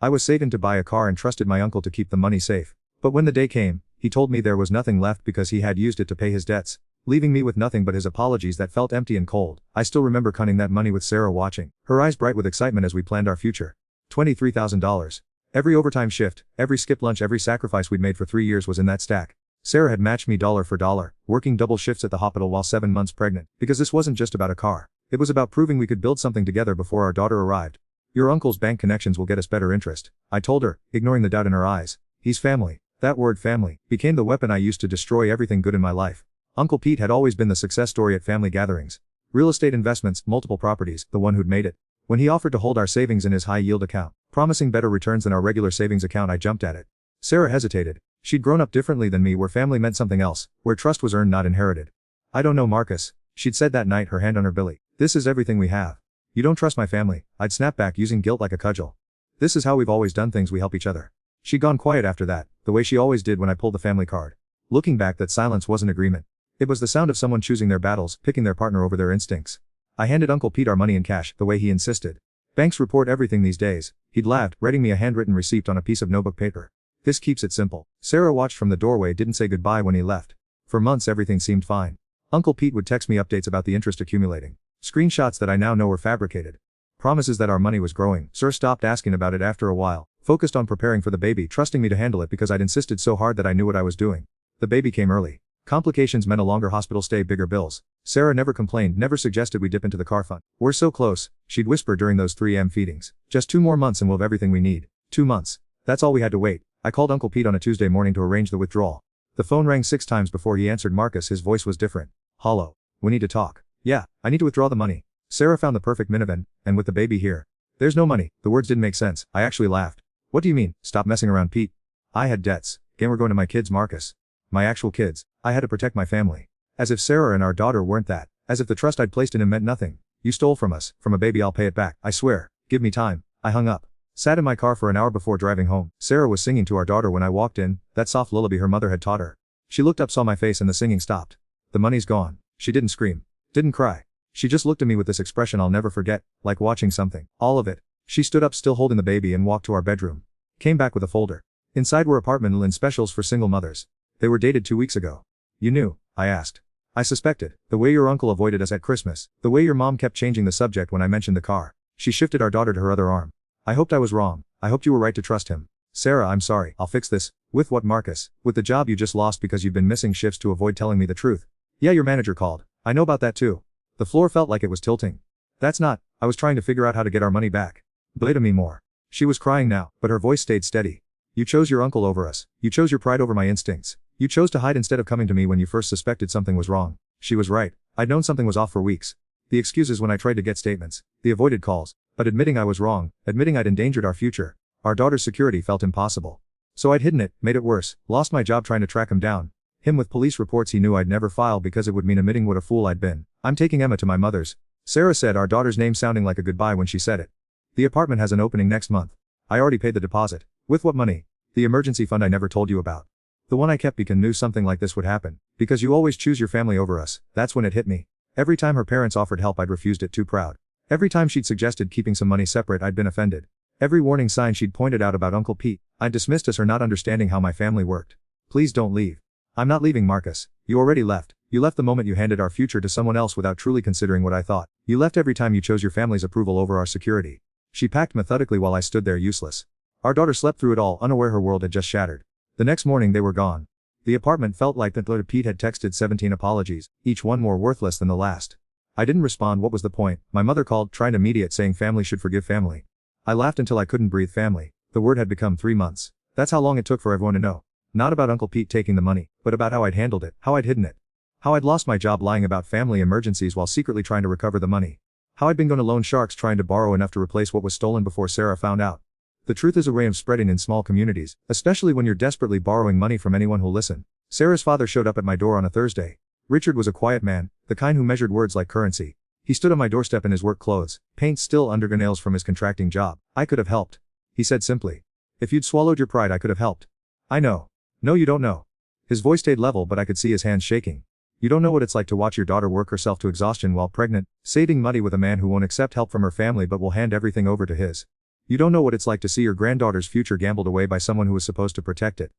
I was saving to buy a car and trusted my uncle to keep the money safe. But when the day came, he told me there was nothing left because he had used it to pay his debts, leaving me with nothing but his apologies that felt empty and cold. I still remember counting that money with Sarah watching, her eyes bright with excitement as we planned our future. $23,000. Every overtime shift, every skipped lunch, every sacrifice we'd made for 3 years was in that stack. Sarah had matched me dollar for dollar, working double shifts at the hospital while 7 months pregnant, because this wasn't just about a car. It was about proving we could build something together before our daughter arrived. Your uncle's bank connections will get us better interest, I told her, ignoring the doubt in her eyes. He's family. That word family became the weapon I used to destroy everything good in my life. Uncle Pete had always been the success story at family gatherings. Real estate investments, multiple properties, the one who'd made it. When he offered to hold our savings in his high-yield account, promising better returns than our regular savings account, I jumped at it. Sarah hesitated. She'd grown up differently than me, where family meant something else, where trust was earned, not inherited. I don't know, Marcus, she'd said that night, her hand on her belly. This is everything we have. You don't trust my family, I'd snap back, using guilt like a cudgel. This is how we've always done things, we help each other. She'd gone quiet after that, the way she always did when I pulled the family card. Looking back, that silence wasn't agreement. It was the sound of someone choosing their battles, picking their partner over their instincts. I handed Uncle Pete our money in cash, the way he insisted. Banks report everything these days, he'd laughed, writing me a handwritten receipt on a piece of notebook paper. This keeps it simple. Sarah watched from the doorway, didn't say goodbye when he left. For months everything seemed fine. Uncle Pete would text me updates about the interest accumulating. Screenshots that I now know were fabricated. Promises that our money was growing. Sir stopped asking about it after a while, focused on preparing for the baby, trusting me to handle it because I'd insisted so hard that I knew what I was doing. The baby came early. Complications meant a longer hospital stay, bigger bills. Sarah never complained, never suggested we dip into the car fund. We're so close, she'd whisper during those 3 feedings. Just 2 more months and we'll have everything we need. 2 months. That's all we had to wait. I called Uncle Pete on a Tuesday morning to arrange the withdrawal. The phone rang 6 times before he answered. Marcus, his voice was different. Hollow. We need to talk. Yeah, I need to withdraw the money. Sarah found the perfect minivan, and with the baby here. There's no money. The words didn't make sense. I actually laughed. What do you mean? Stop messing around, Pete. I had debts. Again, we're going to my kids, Marcus. My actual kids. I had to protect my family. As if Sarah and our daughter weren't that. As if the trust I'd placed in him meant nothing. You stole from us, from a baby, I'll pay it back. I swear. Give me time. I hung up. Sat in my car for an hour before driving home. Sarah was singing to our daughter when I walked in, that soft lullaby her mother had taught her. She looked up, saw my face, and the singing stopped. The money's gone. She didn't scream. Didn't cry. She just looked at me with this expression I'll never forget, like watching something. All of it. She stood up, still holding the baby, and walked to our bedroom. Came back with a folder. Inside were apartment and specials for single mothers. They were dated 2 weeks ago. You knew? I asked. I suspected. The way your uncle avoided us at Christmas. The way your mom kept changing the subject when I mentioned the car. She shifted our daughter to her other arm. I hoped I was wrong. I hoped you were right to trust him. Sarah, I'm sorry. I'll fix this. With what, Marcus? With the job you just lost because you've been missing shifts to avoid telling me the truth. Yeah, your manager called. I know about that too. The floor felt like it was tilting. That's not. I was trying to figure out how to get our money back. Blame me more. She was crying now, but her voice stayed steady. You chose your uncle over us. You chose your pride over my instincts. You chose to hide instead of coming to me when you first suspected something was wrong. She was right. I'd known something was off for weeks. The excuses when I tried to get statements. The avoided calls. But admitting I was wrong, admitting I'd endangered our future. Our daughter's security felt impossible. So I'd hidden it, made it worse, lost my job trying to track him down. Him with police reports he knew I'd never file because it would mean admitting what a fool I'd been. I'm taking Emma to my mother's. Sarah said, our daughter's name sounding like a goodbye when she said it. The apartment has an opening next month. I already paid the deposit. With what money? The emergency fund I never told you about. The one I kept because knew something like this would happen. Because you always choose your family over us. That's when it hit me. Every time her parents offered help I'd refused it, too proud. Every time she'd suggested keeping some money separate I'd been offended. Every warning sign she'd pointed out about Uncle Pete, I'd dismissed as her not understanding how my family worked. Please don't leave. I'm not leaving, Marcus. You already left. You left the moment you handed our future to someone else without truly considering what I thought. You left every time you chose your family's approval over our security. She packed methodically while I stood there useless. Our daughter slept through it all, unaware her world had just shattered. The next morning they were gone. The apartment felt like that. Pete had texted 17 apologies, each one more worthless than the last. I didn't respond. What was the point? My mother called, trying to mediate, saying family should forgive family. I laughed until I couldn't breathe. Family. The word had become 3 months. That's how long it took for everyone to know. Not about Uncle Pete taking the money, but about how I'd handled it, how I'd hidden it. How I'd lost my job lying about family emergencies while secretly trying to recover the money. How I'd been going to loan sharks trying to borrow enough to replace what was stolen before Sarah found out. The truth is a way of spreading in small communities, especially when you're desperately borrowing money from anyone who'll listen. Sarah's father showed up at my door on a Thursday. Richard was a quiet man, the kind who measured words like currency. He stood on my doorstep in his work clothes, paint still under nails from his contracting job. I could have helped. He said simply. If you'd swallowed your pride I could have helped. I know. No, you don't know. His voice stayed level, but I could see his hands shaking. You don't know what it's like to watch your daughter work herself to exhaustion while pregnant, saving money with a man who won't accept help from her family but will hand everything over to his. You don't know what it's like to see your granddaughter's future gambled away by someone who was supposed to protect it.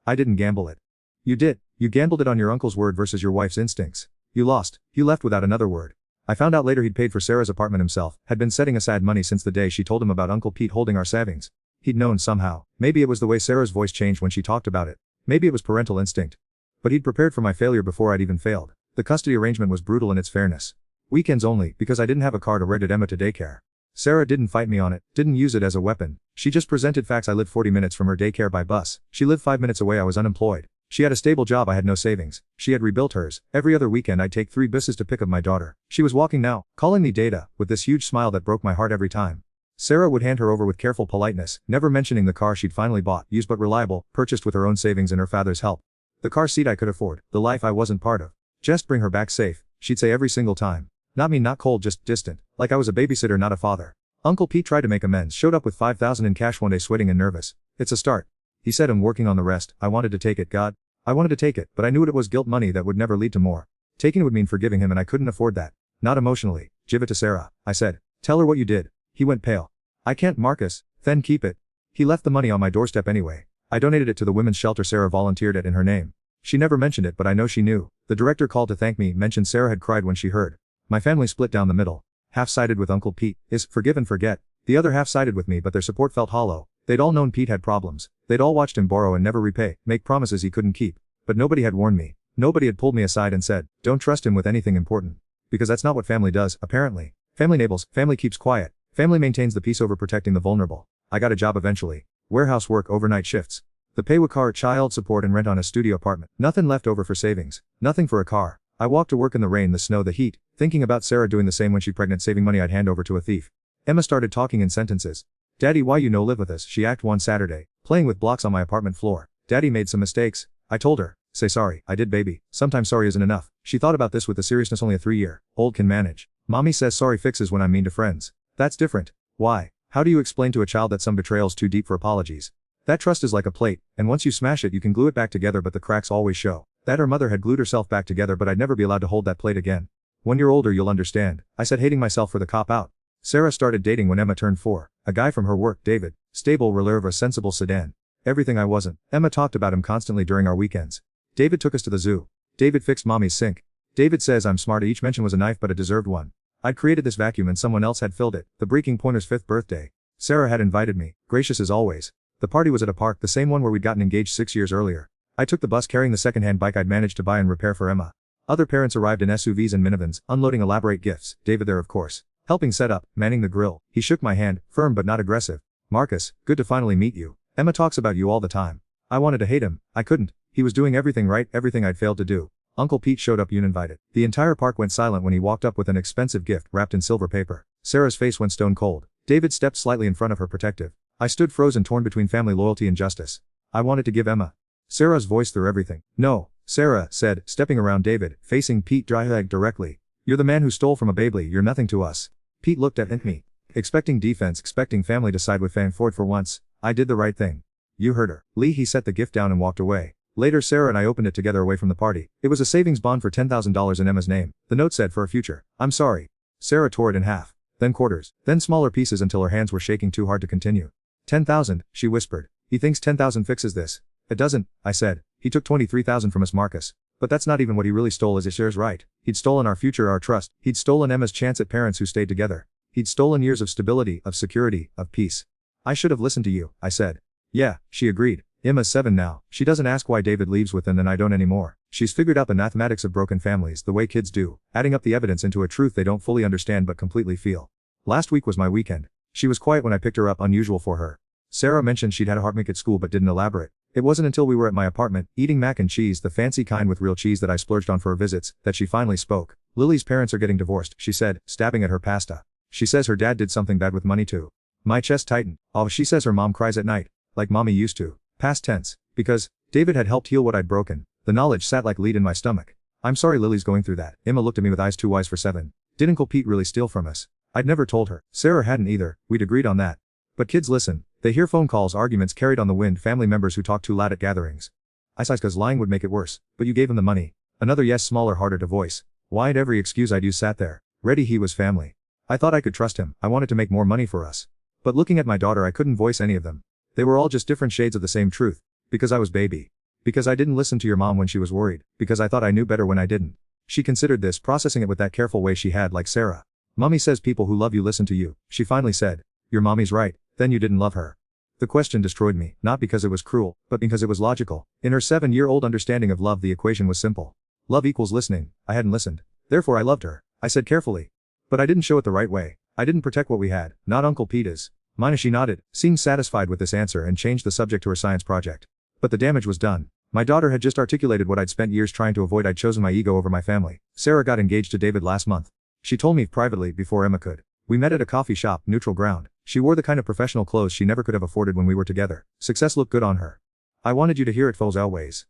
I didn't gamble it. You did. You gambled it on your uncle's word versus your wife's instincts. You lost. You left without another word. I found out later he'd paid for Sarah's apartment himself, had been setting aside money since the day she told him about Uncle Pete holding our savings. He'd known somehow. Maybe it was the way Sarah's voice changed when she talked about it. Maybe it was parental instinct. But he'd prepared for my failure before I'd even failed. The custody arrangement was brutal in its fairness. Weekends only, because I didn't have a car to ride Emma to daycare. Sarah didn't fight me on it, didn't use it as a weapon. She just presented facts. I lived 40 minutes from her daycare by bus. She lived 5 minutes away. I was unemployed. She had a stable job. I had no savings. She had rebuilt hers. Every other weekend I'd take 3 buses to pick up my daughter. She was walking now, calling me Data, with this huge smile that broke my heart every time. Sarah would hand her over with careful politeness, never mentioning the car she'd finally bought, used but reliable, purchased with her own savings and her father's help. The car seat I could afford, the life I wasn't part of. Just bring her back safe, she'd say every single time. Not mean, not cold, just distant, like I was a babysitter, not a father. Uncle Pete tried to make amends, showed up with $5,000 in cash one day, sweating and nervous. It's a start. He said, I'm working on the rest. I wanted to take it, God. I wanted to take it, but I knew it was guilt money that would never lead to more. Taking it would mean forgiving him, and I couldn't afford that. Not emotionally. Give it to Sarah, I said. Tell her what you did. He went pale. I can't, Marcus. Then keep it. He left the money on my doorstep anyway. I donated it to the women's shelter Sarah volunteered at in her name. She never mentioned it, but I know she knew. The director called to thank me, mentioned Sarah had cried when she heard. My family split down the middle. Half sided with Uncle Pete, is forgive and forget. The other half sided with me, but their support felt hollow. They'd all known Pete had problems. They'd all watched him borrow and never repay, make promises he couldn't keep. But nobody had warned me. Nobody had pulled me aside and said, don't trust him with anything important. Because that's not what family does, apparently. Family enables, family keeps quiet. Family maintains the peace over protecting the vulnerable. I got a job eventually. Warehouse work, overnight shifts. The pay with car, child support and rent on a studio apartment. Nothing left over for savings. Nothing for a car. I walked to work in the rain, the snow, the heat, thinking about Sarah doing the same when she's pregnant, saving money I'd hand over to a thief. Emma started talking in sentences. Daddy, why you no live with us? She act one Saturday, playing with blocks on my apartment floor. Daddy made some mistakes. I told her. Say sorry. I did, baby. Sometimes sorry isn't enough. She thought about this with the seriousness only a 3-year-old can manage. Mommy says sorry fixes when I'm mean to friends. That's different. Why? How do you explain to a child that some betrayal's too deep for apologies? That trust is like a plate, and once you smash it you can glue it back together, but the cracks always show. That her mother had glued herself back together, but I'd never be allowed to hold that plate again. When you're older you'll understand, I said, hating myself for the cop out. Sarah started dating when Emma turned 4. A guy from her work, David. Stable, reliever, sensible sedan. Everything I wasn't. Emma talked about him constantly during our weekends. David took us to the zoo. David fixed mommy's sink. David says I'm smart. Each mention was a knife, but a deserved one. I'd created this vacuum and someone else had filled it. The Breaking Pointer's 5th birthday. Sarah had invited me, gracious as always. The party was at a park, the same one where we'd gotten engaged 6 years earlier. I took the bus carrying the second-hand bike I'd managed to buy and repair for Emma. Other parents arrived in SUVs and minivans, unloading elaborate gifts. David there, of course. Helping set up, manning the grill. He shook my hand, firm but not aggressive. Marcus, good to finally meet you. Emma talks about you all the time. I wanted to hate him. I couldn't. He was doing everything right, everything I'd failed to do. Uncle Pete showed up uninvited. The entire park went silent when he walked up with an expensive gift wrapped in silver paper. Sarah's face went stone cold. David stepped slightly in front of her, protective. I stood frozen, torn between family loyalty and justice. I wanted to give Emma. Sarah's voice through everything. No, Sarah said, stepping around David, facing Pete dry-legged directly. You're the man who stole from a baby, you're nothing to us. Pete looked at me. Expecting defense, expecting family to side with Fan Ford for once. I did the right thing. You heard her. Lee, he set the gift down and walked away. Later Sarah and I opened it together away from the party. It was a savings bond for $10,000 in Emma's name. The note said, for a future. I'm sorry. Sarah tore it in half. Then quarters. Then smaller pieces until her hands were shaking too hard to continue. 10,000, she whispered. He thinks 10,000 fixes this. It doesn't, I said. He took 23,000 from us, Marcus. But that's not even what he really stole, is his shares, right? He'd stolen our future, our trust. He'd stolen Emma's chance at parents who stayed together. He'd stolen years of stability, of security, of peace. I should have listened to you, I said. Yeah, she agreed. Emma's 7 now. She doesn't ask why David leaves with them, and I don't anymore. She's figured out the mathematics of broken families the way kids do, adding up the evidence into a truth they don't fully understand but completely feel. Last week was my weekend. She was quiet when I picked her up, unusual for her. Sarah mentioned she'd had a heartbreak at school but didn't elaborate. It wasn't until we were at my apartment, eating mac and cheese, the fancy kind with real cheese that I splurged on for her visits, that she finally spoke. Lily's parents are getting divorced, she said, stabbing at her pasta. She says her dad did something bad with money too. My chest tightened. Oh, she says her mom cries at night. Like mommy used to. Past tense. Because David had helped heal what I'd broken. The knowledge sat like lead in my stomach. I'm sorry Lily's going through that. Emma looked at me with eyes too wise for 7. Did Uncle Pete really steal from us? I'd never told her. Sarah hadn't either. We'd agreed on that. But kids listen. They hear phone calls, arguments carried on the wind, family members who talk too loud at gatherings. I sighed cause lying would make it worse. But you gave him the money. Another yes, smaller, harder to voice. Why'd every excuse I'd use sat there. Ready, he was family. I thought I could trust him. I wanted to make more money for us. But looking at my daughter I couldn't voice any of them. They were all just different shades of the same truth. Because I was baby. Because I didn't listen to your mom when she was worried. Because I thought I knew better when I didn't. She considered this, processing it with that careful way she had, like Sarah. Mommy says people who love you listen to you, she finally said. Your mommy's right, then you didn't love her. The question destroyed me, not because it was cruel, but because it was logical. In her 7-year-old understanding of love the equation was simple. Love equals listening. I hadn't listened. Therefore I loved her. I said carefully. But I didn't show it the right way. I didn't protect what we had, not Uncle Pete is. Mine. She nodded, seemed satisfied with this answer and changed the subject to her science project. But the damage was done. My daughter had just articulated what I'd spent years trying to avoid. I'd chosen my ego over my family. Sarah got engaged to David last month. She told me privately before Emma could. We met at a coffee shop, neutral ground. She wore the kind of professional clothes she never could have afforded when we were together. Success looked good on her. I wanted you to hear it, Foles always.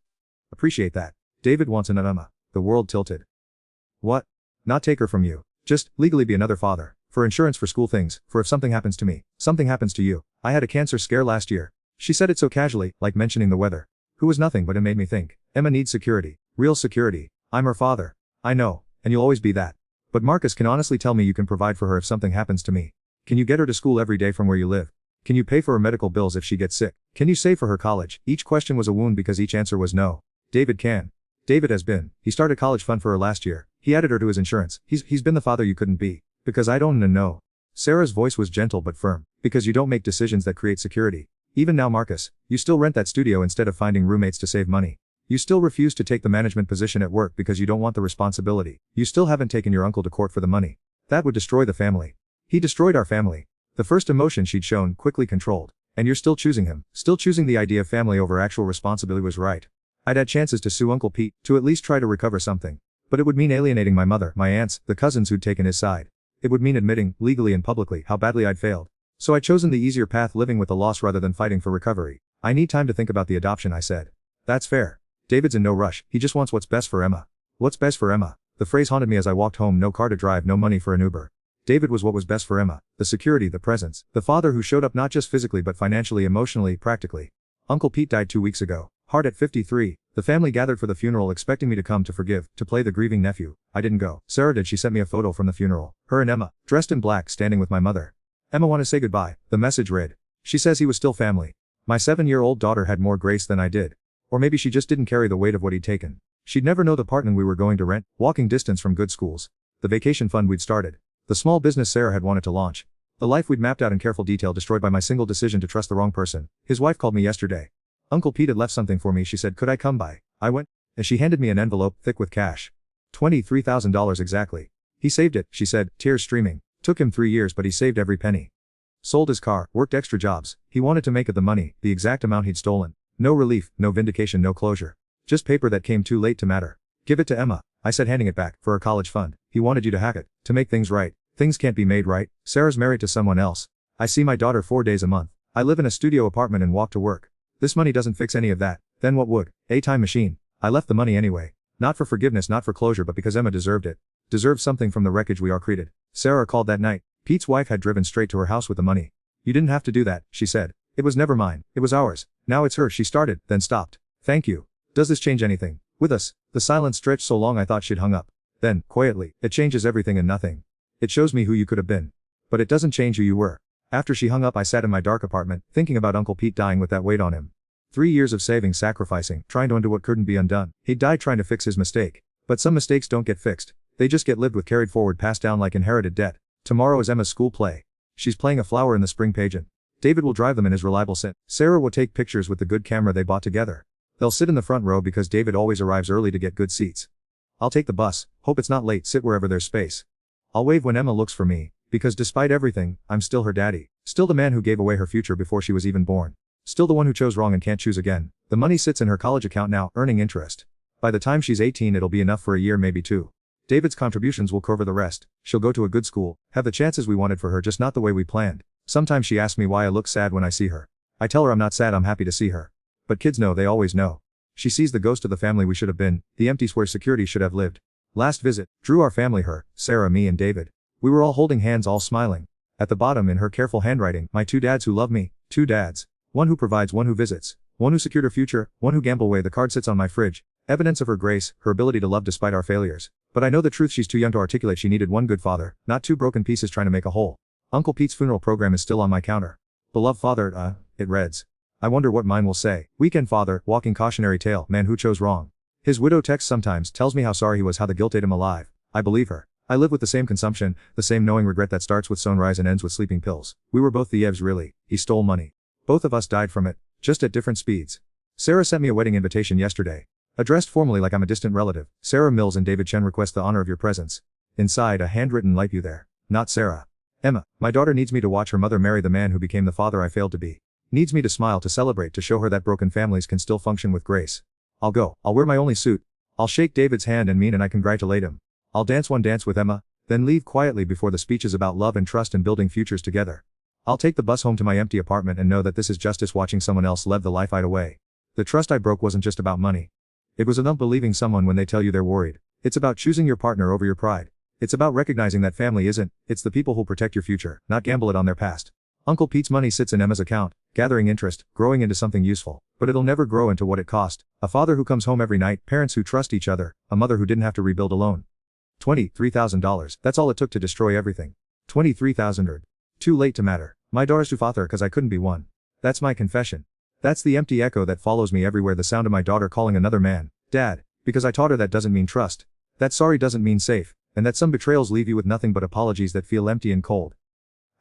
Appreciate that. David wants an Emma. The world tilted. What? Not take her from you. Just, legally be another father. For insurance, for school things, for if something happens to me, something happens to you. I had a cancer scare last year. She said it so casually, like mentioning the weather. Who was nothing, but it made me think. Emma needs security. Real security. I'm her father. I know, and you'll always be that. But Marcus can honestly tell me you can provide for her if something happens to me. Can you get her to school every day from where you live? Can you pay for her medical bills if she gets sick? Can you save for her college? Each question was a wound because each answer was no. David can. David has been. He started college fund for her last year. He added her to his insurance. He's been the father you couldn't be. Because I don't know. Sarah's voice was gentle but firm. Because you don't make decisions that create security. Even now, Marcus, you still rent that studio instead of finding roommates to save money. You still refuse to take the management position at work because you don't want the responsibility. You still haven't taken your uncle to court for the money. That would destroy the family. He destroyed our family. The first emotion she'd shown, quickly controlled. And you're still choosing him. Still choosing the idea of family over actual responsibility was right. I'd had chances to sue Uncle Pete, to at least try to recover something. But it would mean alienating my mother, my aunts, the cousins who'd taken his side. It would mean admitting, legally and publicly, how badly I'd failed. So I'd chosen the easier path, living with the loss rather than fighting for recovery. I need time to think about the adoption, I said. That's fair. David's in no rush, he just wants what's best for Emma. What's best for Emma? The phrase haunted me as I walked home. No car to drive, no money for an Uber. David was what was best for Emma. The security, the presence, the father who showed up not just physically but financially, emotionally, practically. Uncle Pete died 2 weeks ago. Hard at 53. The family gathered for the funeral expecting me to come to forgive, to play the grieving nephew. I didn't go. Sarah did. She sent me a photo from the funeral. Her and Emma, dressed in black, standing with my mother. Emma wanted to say goodbye. The message read. She says he was still family. My 7-year-old daughter had more grace than I did. Or maybe she just didn't carry the weight of what he'd taken. She'd never know the apartment we were going to rent, walking distance from good schools. The vacation fund we'd started. The small business Sarah had wanted to launch. The life we'd mapped out in careful detail destroyed by my single decision to trust the wrong person. His wife called me yesterday. Uncle Pete had left something for me. She said, could I come by? I went. And she handed me an envelope, thick with cash. $23,000 exactly. He saved it, she said, tears streaming. Took him 3 years but he saved every penny. Sold his car, worked extra jobs. He wanted to make it the money, the exact amount he'd stolen. No relief, no vindication, no closure. Just paper that came too late to matter. Give it to Emma, I said, handing it back, for her college fund. He wanted you to hack it, to make things right. Things can't be made right. Sarah's married to someone else. I see my daughter 4 days a month. I live in a studio apartment and walk to work. This money doesn't fix any of that. Then what would? A time machine. I left the money anyway. Not for forgiveness, not for closure, but because Emma deserved it. Deserved something from the wreckage we all created. Sarah called that night. Pete's wife had driven straight to her house with the money. You didn't have to do that, she said. It was never mine. It was ours. Now it's hers. She started, then stopped. Thank you. Does this change anything? With us. The silence stretched so long I thought she'd hung up. Then, quietly, it changes everything and nothing. It shows me who you could have been. But it doesn't change who you were. After she hung up I sat in my dark apartment, thinking about Uncle Pete dying with that weight on him. 3 years of saving, sacrificing, trying to undo what couldn't be undone. He'd died trying to fix his mistake. But some mistakes don't get fixed. They just get lived with, carried forward, passed down like inherited debt. Tomorrow is Emma's school play. She's playing a flower in the spring pageant. David will drive them in his reliable Sit. Sarah will take pictures with the good camera they bought together. They'll sit in the front row because David always arrives early to get good seats. I'll take the bus, hope it's not late, sit wherever there's space. I'll wave when Emma looks for me, because despite everything, I'm still her daddy. Still the man who gave away her future before she was even born. Still the one who chose wrong and can't choose again. The money sits in her college account now, earning interest. By the time she's 18 it'll be enough for a year, maybe 2. David's contributions will cover the rest. She'll go to a good school, have the chances we wanted for her, just not the way we planned. Sometimes she asks me why I look sad when I see her. I tell her I'm not sad, I'm happy to see her. But kids know, they always know. She sees the ghost of the family we should have been, the empties where security should have lived. Last visit, drew our family, her, Sarah, me and David. We were all holding hands, all smiling. At the bottom in her careful handwriting, my 2 dads who love me, 2 dads. One who provides, one who visits. One who secured her future, one who gambled away. The card sits on my fridge. Evidence of her grace, her ability to love despite our failures. But I know the truth, she's too young to articulate. She needed one good father, not 2 broken pieces trying to make a whole. Uncle Pete's funeral program is still on my counter. Beloved father, it reads. I wonder what mine will say. Weekend father, walking cautionary tale, man who chose wrong. His widow texts sometimes, tells me how sorry he was, how the guilt ate him alive. I believe her. I live with the same consumption, the same knowing regret that starts with sunrise and ends with sleeping pills. We were both thieves really. He stole money. Both of us died from it, just at different speeds. Sarah sent me a wedding invitation yesterday. Addressed formally like I'm a distant relative. Sarah Mills and David Chen request the honor of your presence. Inside a handwritten "like you there. Not Sarah. Emma, my daughter needs me to watch her mother marry the man who became the father I failed to be. Needs me to smile, to celebrate, to show her that broken families can still function with grace. I'll go. I'll wear my only suit. I'll shake David's hand and mean and I congratulate him. I'll dance one dance with Emma, then leave quietly before the speeches about love and trust and building futures together. I'll take the bus home to my empty apartment and know that this is justice, watching someone else live the life I'd away. The trust I broke wasn't just about money. It was about believing someone when they tell you they're worried. It's about choosing your partner over your pride. It's about recognizing that family isn't, it's the people who'll protect your future, not gamble it on their past. Uncle Pete's money sits in Emma's account, gathering interest, growing into something useful, but it'll never grow into what it cost. A father who comes home every night, parents who trust each other, a mother who didn't have to rebuild alone. $23,000, that's all it took to destroy everything. 23,000. Too late to matter. My daughter's to father cause I couldn't be one. That's my confession. That's the empty echo that follows me everywhere, the sound of my daughter calling another man Dad, because I taught her that doesn't mean trust. That sorry doesn't mean safe, and that some betrayals leave you with nothing but apologies that feel empty and cold.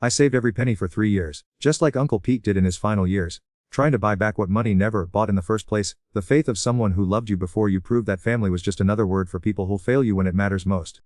I saved every penny for 3 years, just like Uncle Pete did in his final years, trying to buy back what money never bought in the first place, the faith of someone who loved you before you proved that family was just another word for people who'll fail you when it matters most.